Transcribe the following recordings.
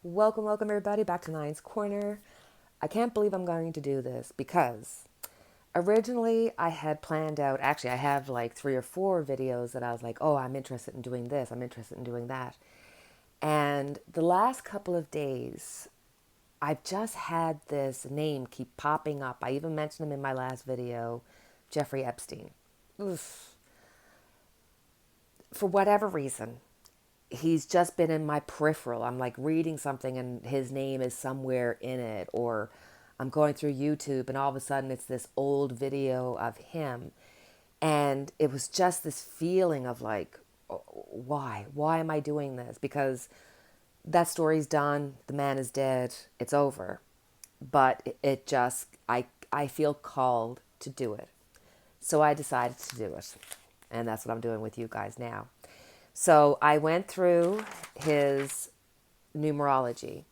Welcome everybody back to Nine's Corner. I can't believe I'm going to do this because originally I had planned out, actually, I have like 3 or 4 videos that I was like, oh, I'm interested in doing this, I'm interested in doing that. And the last couple of days, I've just had this name keep popping up. I even mentioned him in my last video, Jeffrey Epstein. Oof. For whatever reason, he's just been in my peripheral. I'm like reading something and his name is somewhere in it, or I'm going through YouTube and all of a sudden it's this old video of him. And it was just this feeling of like, oh, why? Why am I doing this? Because that story's done. The man is dead. It's over. But it just, I feel called to do it. So I decided to do it. And that's what I'm doing with you guys now. So I went through his numerology,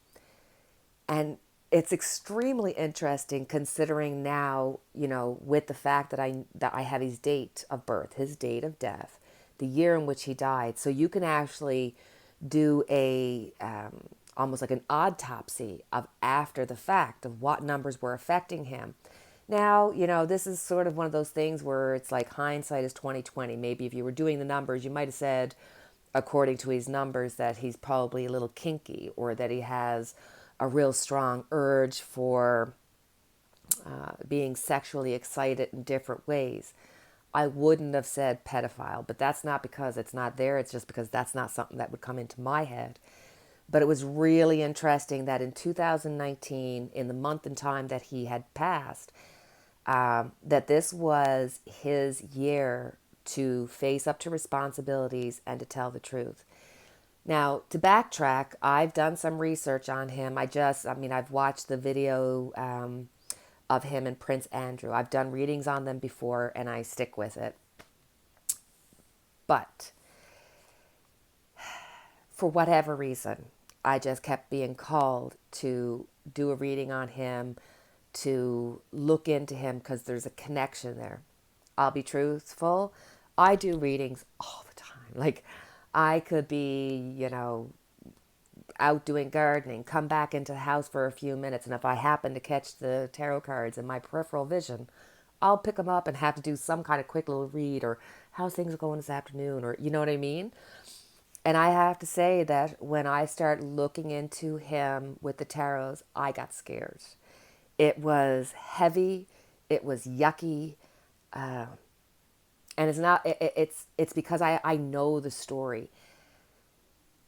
and it's extremely interesting considering now, with the fact that I have his date of birth, his date of death, the year in which he died. So you can actually do a almost like an autopsy of after the fact of what numbers were affecting him. Now, this is sort of one of those things where it's like hindsight is 2020. Maybe if you were doing the numbers, you might have said, according to his numbers, that he's probably a little kinky or that he has a real strong urge for being sexually excited in different ways. I wouldn't have said pedophile, but that's not because it's not there. It's just because that's not something that would come into my head. But it was really interesting that in 2019, in the month and time that he had passed, that this was his year to face up to responsibilities and to tell the truth. Now, to backtrack, I've done some research on him. I've watched the video of him and Prince Andrew. I've done readings on them before and I stick with it. But for whatever reason, I just kept being called to do a reading on him, to look into him because there's a connection there. I'll be truthful. I do readings all the time. Like, I could be, out doing gardening, come back into the house for a few minutes, and if I happen to catch the tarot cards in my peripheral vision, I'll pick them up and have to do some kind of quick little read or how's things going this afternoon, or you know what I mean? And I have to say that when I start looking into him with the tarots, I got scared. It was heavy, it was yucky, and it's not. It's because I know the story,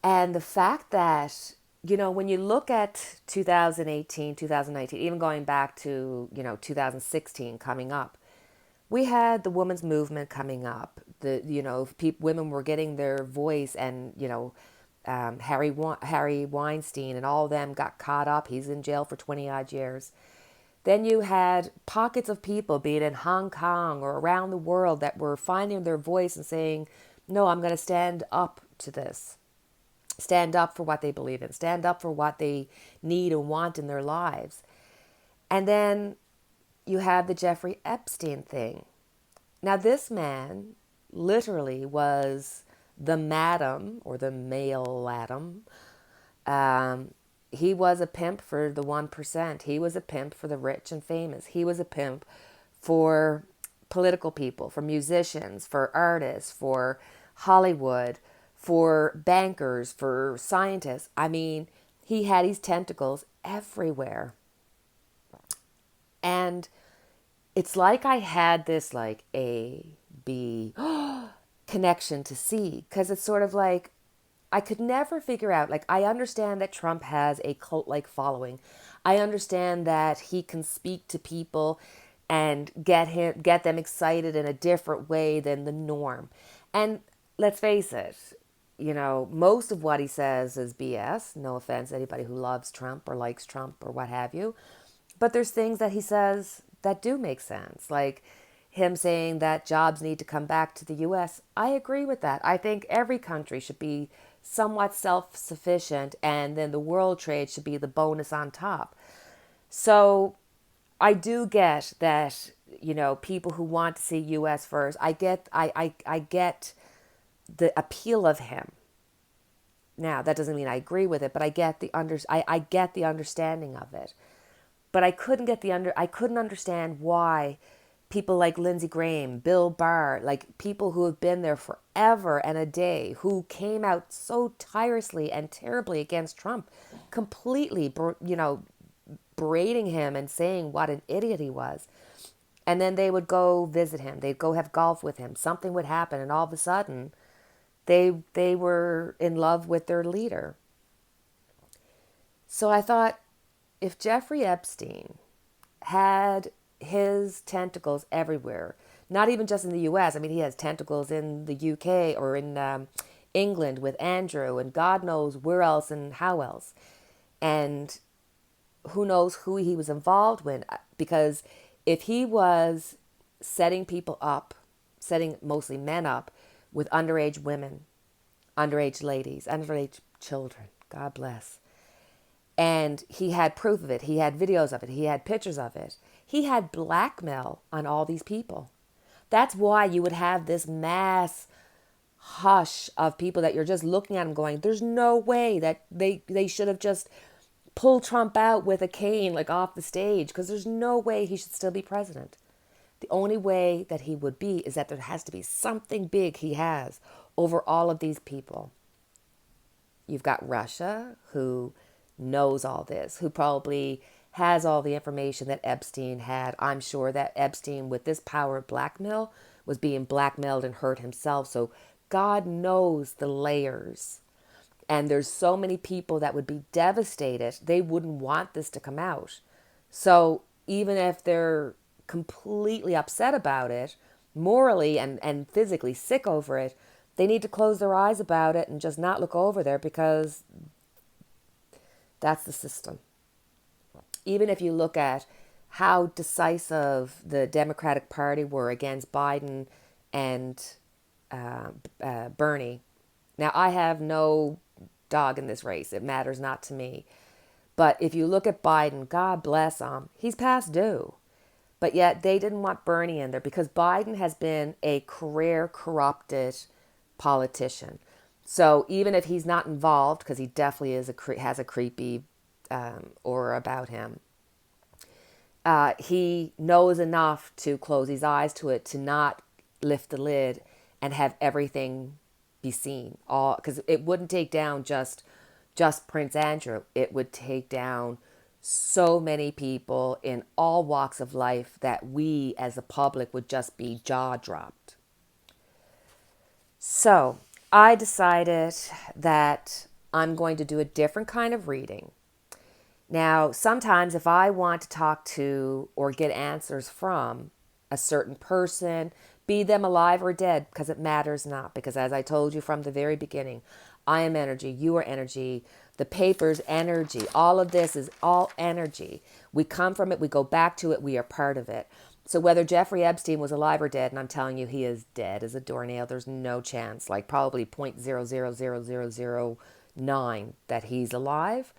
and the fact that when you look at 2018, 2019, even going back to 2016 coming up, we had the women's movement coming up. Women were getting their voice, and Harry Weinstein and all of them got caught up. He's in jail for 20 odd years. Then you had pockets of people, be it in Hong Kong or around the world, that were finding their voice and saying, no, I'm going to stand up to this. Stand up for what they believe in. Stand up for what they need and want in their lives. And then you have the Jeffrey Epstein thing. Now, this man literally was the madam or the male Adam. He was a pimp for the 1%. He was a pimp for the rich and famous. He was a pimp for political people, for musicians, for artists, for Hollywood, for bankers, for scientists. I mean, he had his tentacles everywhere. And it's like I had this like A, B connection to C, because it's sort of like I could never figure out, like, I understand that Trump has a cult like following. I understand that he can speak to people and get them excited in a different way than the norm. And let's face it, most of what he says is BS. No offense to anybody who loves Trump or likes Trump or what have you. But there's things that he says that do make sense, like him saying that jobs need to come back to the US. I agree with that. I think every country should be somewhat self-sufficient, and then the world trade should be the bonus on top. So I do get that, people who want to see US first, I get the appeal of him. Now, that doesn't mean I agree with it, but I get the understanding of it. But I couldn't understand why people like Lindsey Graham, Bill Barr, like people who have been there forever and a day, who came out so tirelessly and terribly against Trump, completely, berating him and saying what an idiot he was. And then they would go visit him. They'd go have golf with him. Something would happen, and all of a sudden, they were in love with their leader. So I thought, if Jeffrey Epstein had his tentacles everywhere, not even just in the US, I mean, he has tentacles in the UK or in England with Andrew, and God knows where else and how else. And who knows who he was involved with, because if he was setting people up, setting mostly men up with underage women, underage ladies, underage children, God bless, and he had proof of it, he had videos of it, he had pictures of it, he had blackmail on all these people. That's why you would have this mass hush of people that you're just looking at him going, there's no way that they should have just pulled Trump out with a cane like off the stage, because there's no way he should still be president. The only way that he would be is that there has to be something big he has over all of these people. You've got Russia, who knows all this, who probably has all the information that Epstein had. I'm sure that Epstein, with this power of blackmail, was being blackmailed and hurt himself. So God knows the layers. And there's so many people that would be devastated. They wouldn't want this to come out. So even if they're completely upset about it, morally and physically sick over it, they need to close their eyes about it and just not look over there, because that's the system. Even if you look at how decisive the Democratic Party were against Biden and Bernie. Now, I have no dog in this race. It matters not to me. But if you look at Biden, God bless him, he's past due. But yet they didn't want Bernie in there because Biden has been a career corrupted politician. So even if he's not involved, because he definitely has a creepy aura about him, he knows enough to close his eyes to it, to not lift the lid and have everything be seen. All because it wouldn't take down just Prince Andrew. It would take down so many people in all walks of life that we as the public would just be jaw dropped. So I decided that I'm going to do a different kind of reading. Now, sometimes if I want to talk to or get answers from a certain person, be them alive or dead, because it matters not. Because as I told you from the very beginning, I am energy, you are energy, the paper's energy. All of this is all energy. We come from it, we go back to it, we are part of it. So whether Jeffrey Epstein was alive or dead, and I'm telling you, he is dead as a doornail, there's no chance, like probably 0.000009 that he's alive.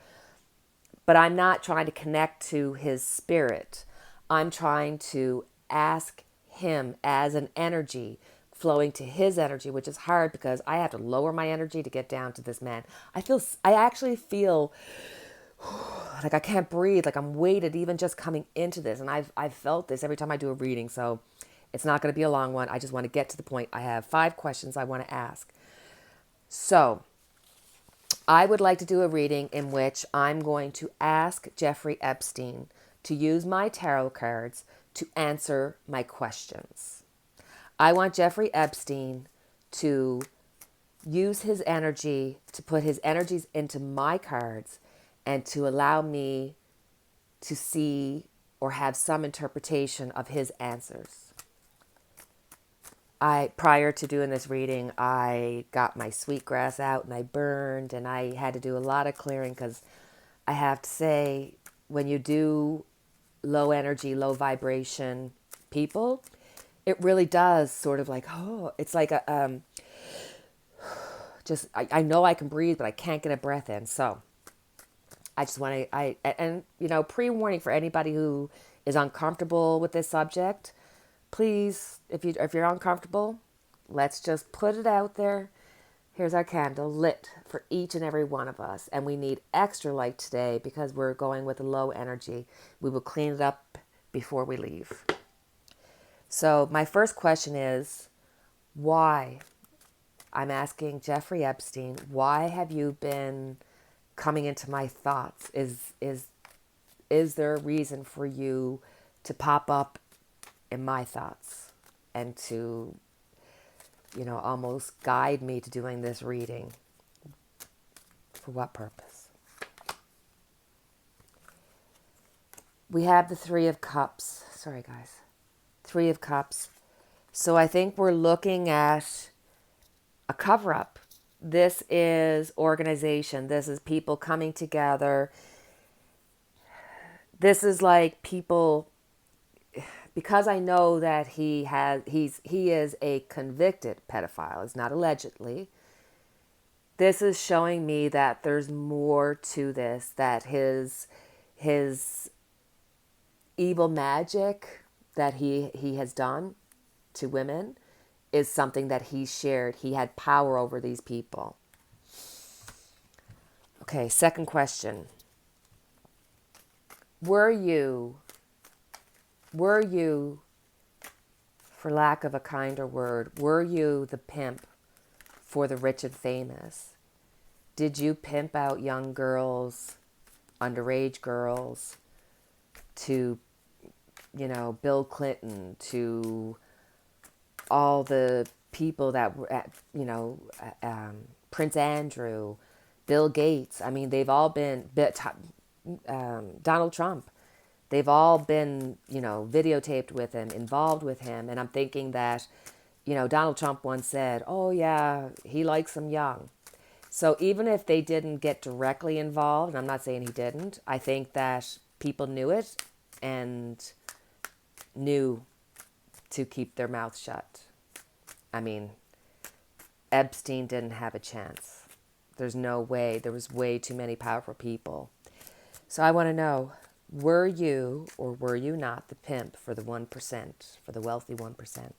But I'm not trying to connect to his spirit. I'm trying to ask him as an energy flowing to his energy, which is hard because I have to lower my energy to get down to this man. I actually feel like I can't breathe, like I'm weighted even just coming into this. And I've felt this every time I do a reading. So it's not going to be a long one. I just want to get to the point. I have 5 questions I want to ask. So I would like to do a reading in which I'm going to ask Jeffrey Epstein to use my tarot cards to answer my questions. I want Jeffrey Epstein to use his energy, to put his energies into my cards and to allow me to see or have some interpretation of his answers. Prior to doing this reading, I got my sweetgrass out and I burned, and I had to do a lot of clearing because I have to say, when you do low energy, low vibration people, it really does sort of like, oh, it's like a, I know I can breathe, but I can't get a breath in. So I just want to, pre-warning for anybody who is uncomfortable with this subject, please, if you're uncomfortable, let's just put it out there. Here's our candle lit for each and every one of us. And we need extra light today because we're going with a low energy. We will clean it up before we leave. So my first question is, why? I'm asking Jeffrey Epstein, why have you been coming into my thoughts? Is there a reason for you to pop up in my thoughts and to, almost guide me to doing this reading? For what purpose? We have the Three of Cups. Sorry, guys. Three of Cups. So I think we're looking at a cover-up. This is organization. This is people coming together. This is like people, because I know that he is a convicted pedophile. It's not allegedly. This is showing me that there's more to this, that his evil magic that he has done to women is something that he shared. He had power over these people. Okay, second question. Were you, for lack of a kinder word, were you the pimp for the rich and famous? Did you pimp out young girls, underage girls, to, Bill Clinton, to all the people that were at, Prince Andrew, Bill Gates? I mean, they've all been, Donald Trump, they've all been, videotaped with him, involved with him. And I'm thinking that, Donald Trump once said, oh yeah, he likes them young. So even if they didn't get directly involved, and I'm not saying he didn't, I think that people knew it and knew to keep their mouth shut. I mean, Epstein didn't have a chance. There's no way. There was way too many powerful people. So I want to know, were you or were you not the pimp for the 1%, for the wealthy 1%?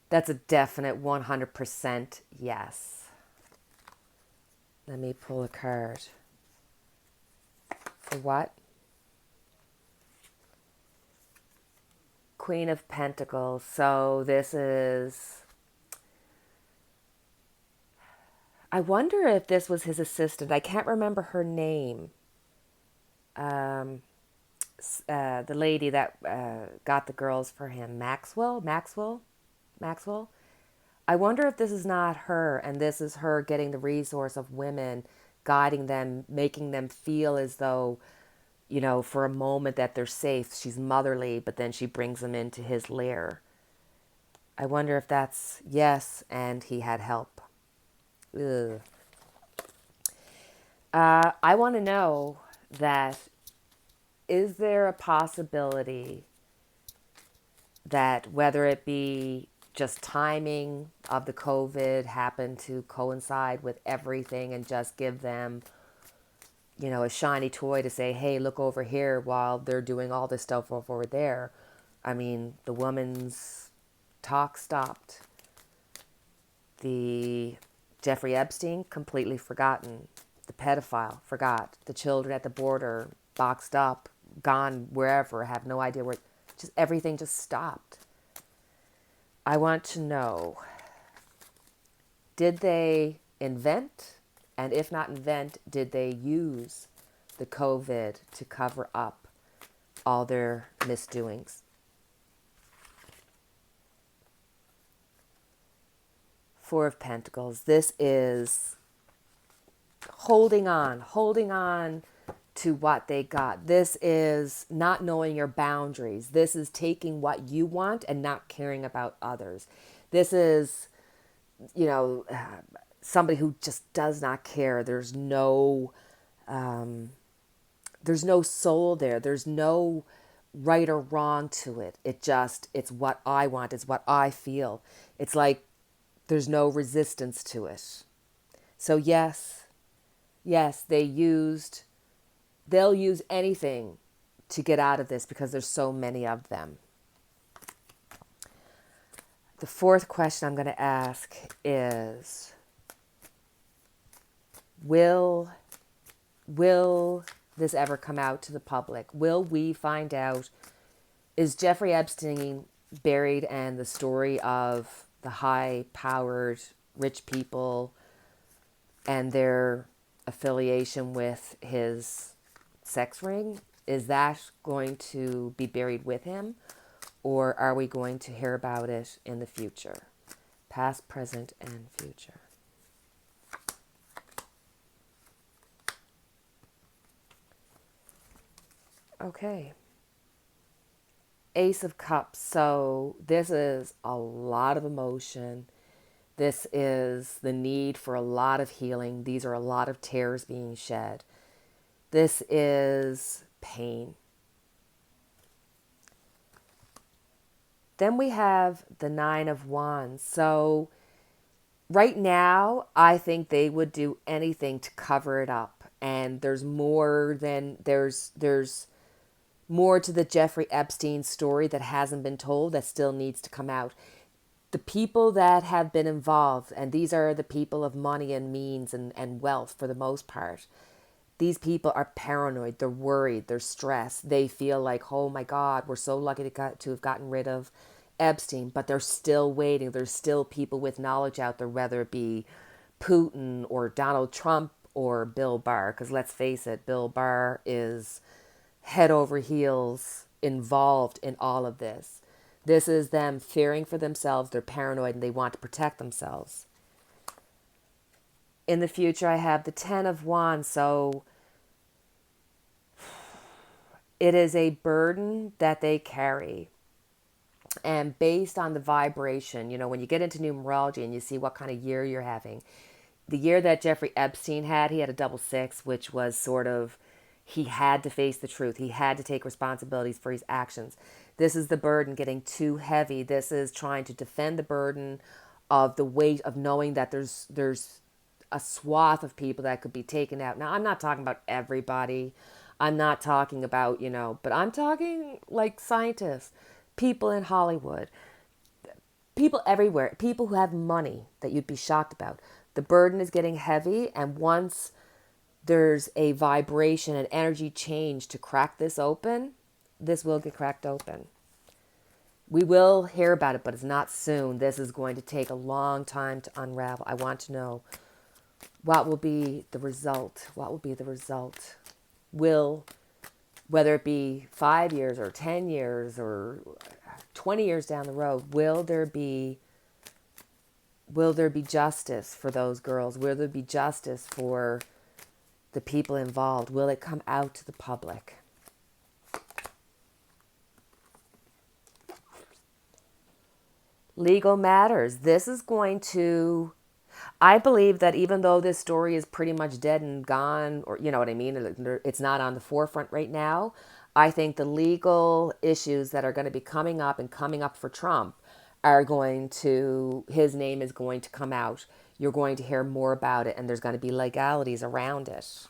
That's a definite 100% yes. Let me pull a card. For what? Queen of Pentacles. So this is... I wonder if this was his assistant. I can't remember her name. The lady that got the girls for him. Maxwell? I wonder if this is not her, and this is her getting the resource of women, guiding them, making them feel as though, for a moment that they're safe. She's motherly, but then she brings them into his lair. I wonder if that's yes, and he had help. Ugh. I want to know that, is there a possibility that whether it be just timing of the COVID happened to coincide with everything and just give them, a shiny toy to say, hey, look over here while they're doing all this stuff over there. I mean, the woman's talk stopped. The Jeffrey Epstein, completely forgotten. The pedophile, forgot. The children at the border, boxed up, gone wherever, have no idea where. Just everything just stopped. I want to know, did they invent? And if not invent, did they use the COVID to cover up all their misdoings? Four of Pentacles. This is holding on to what they got. This is not knowing your boundaries. This is taking what you want and not caring about others. This is, somebody who just does not care. There's no soul there. There's no right or wrong to it. It's what I want. It's what I feel. It's like there's no resistance to it. So yes, they'll use anything to get out of this because there's so many of them. The fourth question I'm going to ask is, will this ever come out to the public? Will we find out, is Jeffrey Epstein buried and the story of the high-powered rich people and their affiliation with his sex ring, is that going to be buried with him? Or are we going to hear about it in the future? Past, present, and future. Okay. Ace of Cups. So this is a lot of emotion. This is the need for a lot of healing. These are a lot of tears being shed. This is pain. Then we have the Nine of Wands. So right now, I think they would do anything to cover it up. And there's more to the Jeffrey Epstein story that hasn't been told, that still needs to come out. The people that have been involved, and these are the people of money and means and wealth for the most part, these people are paranoid, they're worried, they're stressed. They feel like, oh my God, we're so lucky to have gotten rid of Epstein, but they're still waiting. There's still people with knowledge out there, whether it be Putin or Donald Trump or Bill Barr, because let's face it, Bill Barr is head over heels involved in all of this. This is them fearing for themselves. They're paranoid and they want to protect themselves. In the future, I have the Ten of Wands. So it is a burden that they carry. And based on the vibration, when you get into numerology and you see what kind of year you're having, the year that Jeffrey Epstein had, he had a double six, which was sort of, he had to face the truth. He had to take responsibilities for his actions. This is the burden getting too heavy. This is trying to defend the burden of the weight of knowing that there's a swath of people that could be taken out. Now, I'm not talking about everybody. I'm not talking about, but I'm talking like scientists, people in Hollywood, people everywhere, people who have money that you'd be shocked about. The burden is getting heavy, and once there's a vibration and energy change to crack this open, this will get cracked open. We will hear about it, but it's not soon. This is going to take a long time to unravel. I want to know, what will be the result? What will be the result? Whether it be 5 years or 10 years or 20 years down the road, will there be justice for those girls? Will there be justice for the people involved? Will it come out to the public? Legal matters. This is going to, I believe that even though this story is pretty much dead and gone, or you know what I mean, it's not on the forefront right now, I think the legal issues that are going to be coming up and coming up for Trump are going to, his name is going to come out. You're going to hear more about it, and there's going to be legalities around it.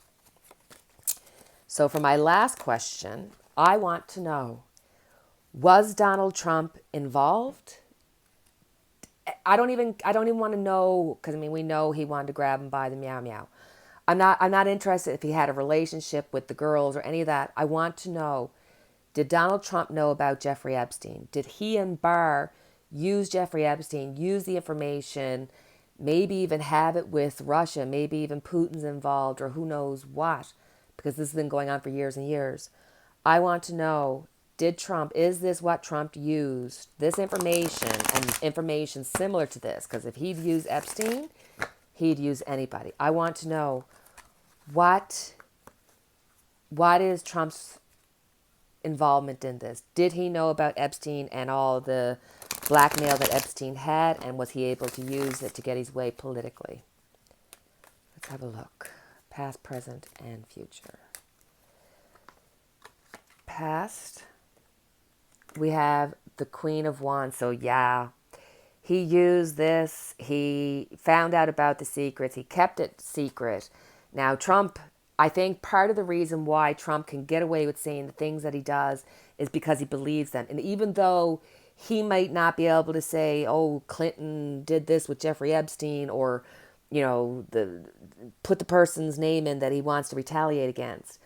So for my last question, I want to know, was Donald Trump involved? I don't even want to know, because we know he wanted to grab him by the meow meow. I'm not interested if he had a relationship with the girls or any of that. I want to know, did Donald Trump know about Jeffrey Epstein? Did he and Barr use Jeffrey Epstein, use the information, maybe even have it with Russia, maybe even Putin's involved, or who knows what, because this has been going on for years and years. I want to know, is this what Trump used, this information and information similar to this? Because if he'd use Epstein, he'd use anybody. I want to know, what is Trump's involvement in this? Did he know about Epstein and all the blackmail that Epstein had, and was he able to use it to get his way politically? Let's have a look. Past, present, and future. Past, we have the Queen of Wands. So yeah, he used this. He found out about the secrets. He kept it secret. Now Trump, I think part of the reason why Trump can get away with saying the things that he does is because he believes them. And even though he might not be able to say, oh, Clinton did this with Jeffrey Epstein, or, put the person's name in that he wants to retaliate against.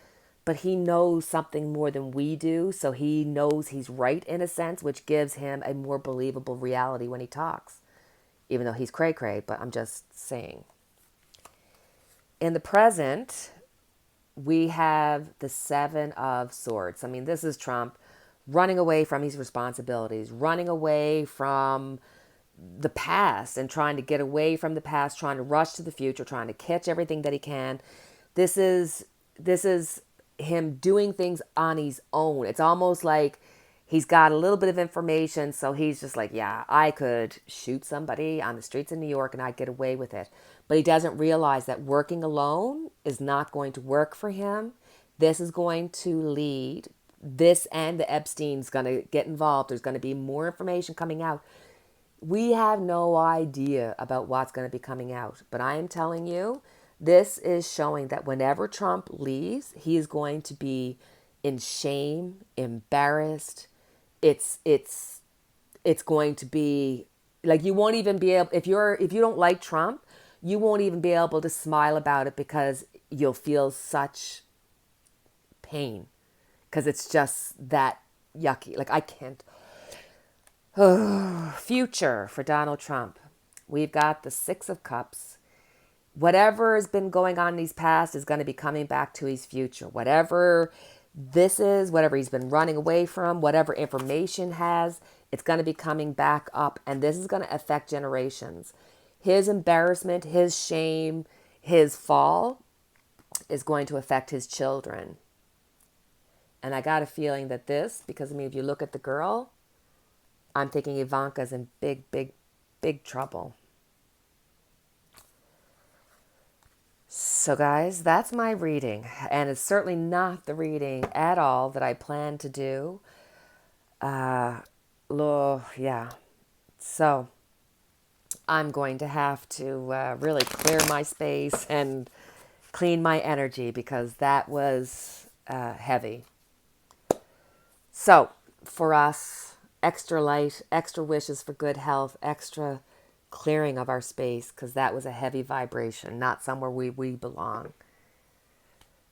But he knows something more than we do, so he knows he's right in a sense, which gives him a more believable reality when he talks, even though he's cray cray, but I'm just saying. In the present, we have the Seven of Swords. I mean, this is Trump running away from his responsibilities, running away from the past and trying to get away from the past, trying to rush to the future, trying to catch everything that he can. This is him doing things on his own. It's almost like he's got a little bit of information, so he's just like, yeah, I could shoot somebody on the streets of New York and I'd get away with it. But he doesn't realize that working alone is not going to work for him. This is going to lead, this and the Epstein's going to get involved. There's going to be more information coming out. We have no idea about what's going to be coming out. But I am telling you, this is showing that whenever Trump leaves, he is going to be in shame, embarrassed. It's going to be like you won't even be able, if you don't like Trump, you won't even be able to smile about it because you'll feel such pain because it's just that yucky. Like I can't. Future for Donald Trump. We've got the Six of Cups. Whatever has been going on in his past is going to be coming back to his future. Whatever this is, whatever he's been running away from, whatever information has, it's going to be coming back up. And this is going to affect generations. His embarrassment, his shame, his fall is going to affect his children. And I got a feeling that this, because I mean, if you look at the girl, I'm thinking Ivanka's in big, big, big trouble. So guys, that's my reading. And it's certainly not the reading at all that I planned to do. Yeah. So I'm going to have to really clear my space and clean my energy because that was heavy. So for us, extra light, extra wishes for good health, extra clearing of our space because that was a heavy vibration, not somewhere we belong.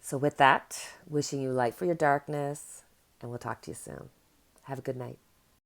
So with that, wishing you light for your darkness, and we'll talk to you soon. Have a good night.